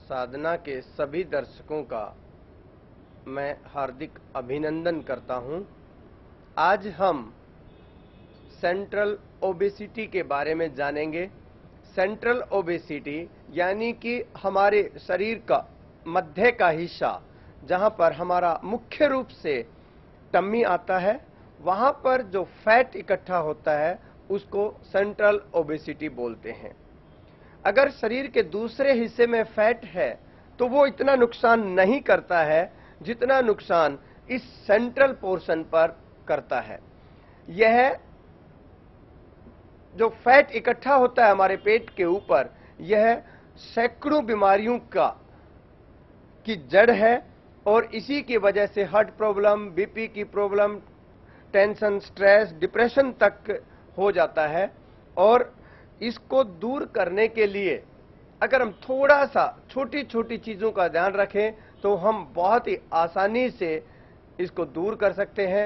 साधना के सभी दर्शकों का मैं हार्दिक अभिनंदन करता हूं। आज हम सेंट्रल ओबेसिटी के बारे में जानेंगे। सेंट्रल ओबेसिटी यानी कि हमारे शरीर का मध्य का हिस्सा, जहां पर हमारा मुख्य रूप से टम्मी आता है, वहां पर जो फैट इकट्ठा होता है उसको सेंट्रल ओबेसिटी बोलते हैं। अगर शरीर के दूसरे हिस्से में फैट है तो वो इतना नुकसान नहीं करता है जितना नुकसान इस सेंट्रल पोर्शन पर करता है। यह जो फैट इकट्ठा होता है हमारे पेट के ऊपर, यह सैकड़ों बीमारियों की जड़ है और इसी की वजह से हार्ट प्रॉब्लम, बीपी की प्रॉब्लम, टेंशन, स्ट्रेस, डिप्रेशन तक हो जाता है। और इसको दूर करने के लिए अगर हम थोड़ा सा छोटी छोटी चीजों का ध्यान रखें तो हम बहुत ही आसानी से इसको दूर कर सकते हैं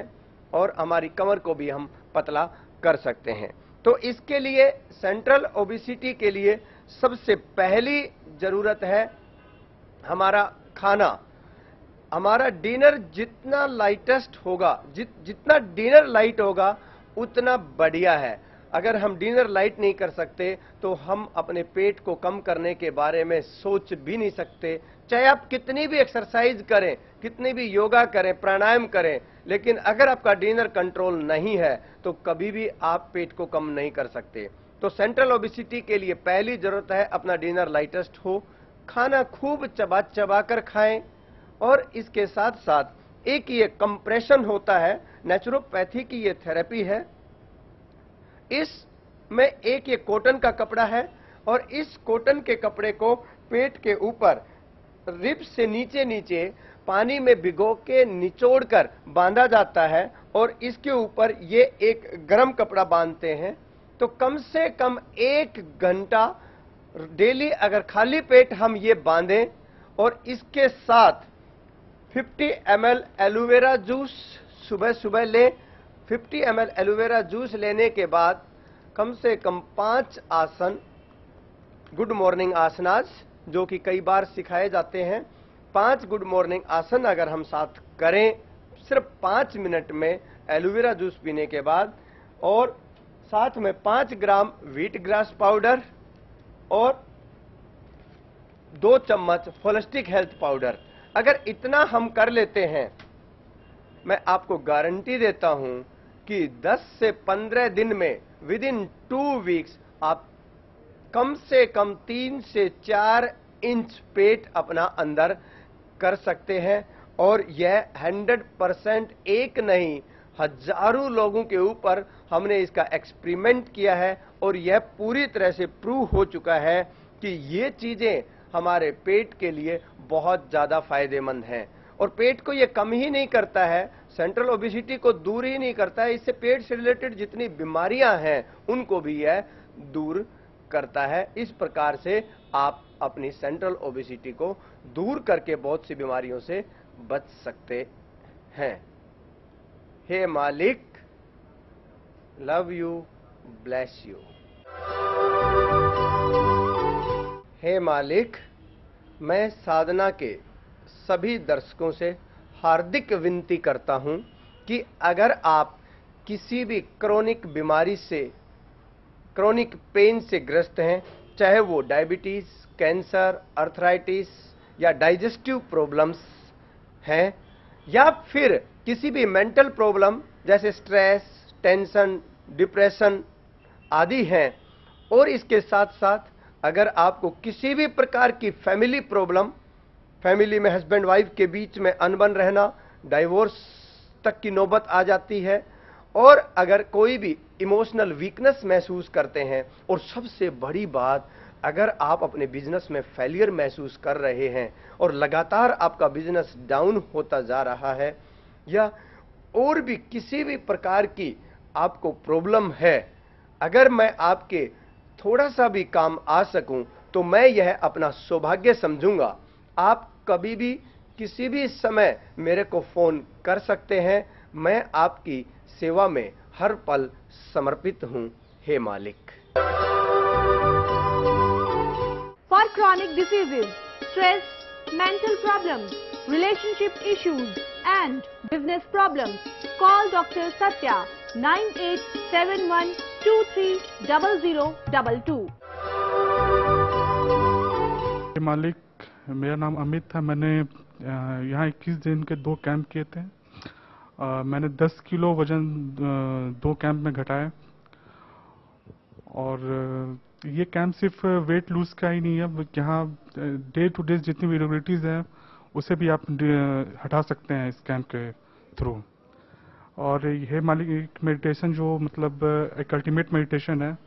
और हमारी कमर को भी हम पतला कर सकते हैं। तो इसके लिए सेंट्रल ओबेसिटी के लिए सबसे पहली जरूरत है हमारा खाना। हमारा डिनर जितना लाइटेस्ट होगा, जितना डिनर लाइट होगा उतना बढ़िया है। अगर हम डिनर लाइट नहीं कर सकते तो हम अपने पेट को कम करने के बारे में सोच भी नहीं सकते। चाहे आप कितनी भी एक्सरसाइज करें, कितनी भी योगा करें, प्राणायाम करें, लेकिन अगर आपका डिनर कंट्रोल नहीं है तो कभी भी आप पेट को कम नहीं कर सकते। तो सेंट्रल ओबेसिटी के लिए पहली जरूरत है अपना डिनर लाइटेस्ट हो, खाना खूब चबा चबा कर खाएं। और इसके साथ साथ एक ये कंप्रेशन होता है, नेचुरोपैथी की ये थेरेपी है। इसमें एक ये कॉटन का कपड़ा है और इस कॉटन के कपड़े को पेट के ऊपर रिब्स से नीचे नीचे पानी में भिगो के निचोड़कर बांधा जाता है और इसके ऊपर ये एक गर्म कपड़ा बांधते हैं। तो कम से कम 1 घंटा डेली अगर खाली पेट हम ये बांधें और इसके साथ 50 ml एलोवेरा जूस सुबह सुबह लें। 50 ml एलोवेरा जूस लेने के बाद कम से कम 5 आसन, गुड मॉर्निंग आसनास, जो कि कई बार सिखाए जाते हैं, 5 गुड मॉर्निंग आसन अगर हम साथ करें सिर्फ 5 मिनट में एलोवेरा जूस पीने के बाद, और साथ में 5 ग्राम व्हीट ग्रास पाउडर और 2 चम्मच फोलिस्टिक हेल्थ पाउडर, अगर इतना हम कर लेते हैं, मैं आपको गारंटी देता हूं कि 10 से 15 दिन में, विद इन 2 वीक्स, आप कम से कम 3 से 4 इंच पेट अपना अंदर कर सकते हैं। और यह 100% एक नहीं, हजारों लोगों के ऊपर हमने इसका एक्सपेरिमेंट किया है और यह पूरी तरह से प्रूव हो चुका है कि ये चीजें हमारे पेट के लिए बहुत ज्यादा फायदेमंद हैं। और पेट को यह कम ही नहीं करता है, सेंट्रल ओबेसिटी को दूर ही नहीं करता है, इससे पेट से रिलेटेड जितनी बीमारियां हैं उनको भी यह दूर करता है। इस प्रकार से आप अपनी सेंट्रल ओबेसिटी को दूर करके बहुत सी बीमारियों से बच सकते हैं। हे मालिक, लव यू, ब्लेस यू। हे मालिक, मैं साधना के सभी दर्शकों से हार्दिक विनती करता हूं कि अगर आप किसी भी क्रोनिक बीमारी से, क्रोनिक पेन से ग्रस्त हैं, चाहे वो डायबिटीज, कैंसर, अर्थराइटिस या डाइजेस्टिव प्रॉब्लम्स हैं, या फिर किसी भी मेंटल प्रॉब्लम जैसे स्ट्रेस, टेंशन, डिप्रेशन आदि हैं, और इसके साथ साथ अगर आपको किसी भी प्रकार की फैमिली प्रॉब्लम, फैमिली में हस्बैंड वाइफ के बीच में अनबन रहना, डाइवोर्स तक की नौबत आ जाती है, और अगर कोई भी इमोशनल वीकनेस महसूस करते हैं, और सबसे बड़ी बात, अगर आप अपने बिजनेस में फेलियर महसूस कर रहे हैं और लगातार आपका बिजनेस डाउन होता जा रहा है, या और भी किसी भी प्रकार की आपको प्रॉब्लम है, अगर मैं आपके थोड़ा सा भी काम आ सकूं तो मैं यह अपना सौभाग्य समझूंगा। आप कभी भी किसी भी समय मेरे को फोन कर सकते हैं, मैं आपकी सेवा में हर पल समर्पित हूं। हे मालिक। For chronic diseases stress, mental problems, relationship issues and business problems. Call Dr. Satya 9871230022. मालिक, मेरा नाम अमित था। मैंने यहाँ 21 दिन के 2 कैंप किए थे। मैंने 10 किलो वजन 2 कैंप में घटाया। और ये कैंप सिर्फ वेट लूज का ही नहीं है, यहाँ डे टू डे जितनी भी इरेगुलरिटीज हैं उसे भी आप हटा सकते हैं इस कैंप के थ्रू। और ये मालिक एक मेडिटेशन जो मतलब एक अल्टीमेट मेडिटेशन है,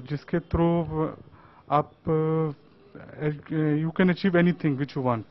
जिसके थ्रू आप you can achieve anything which you want.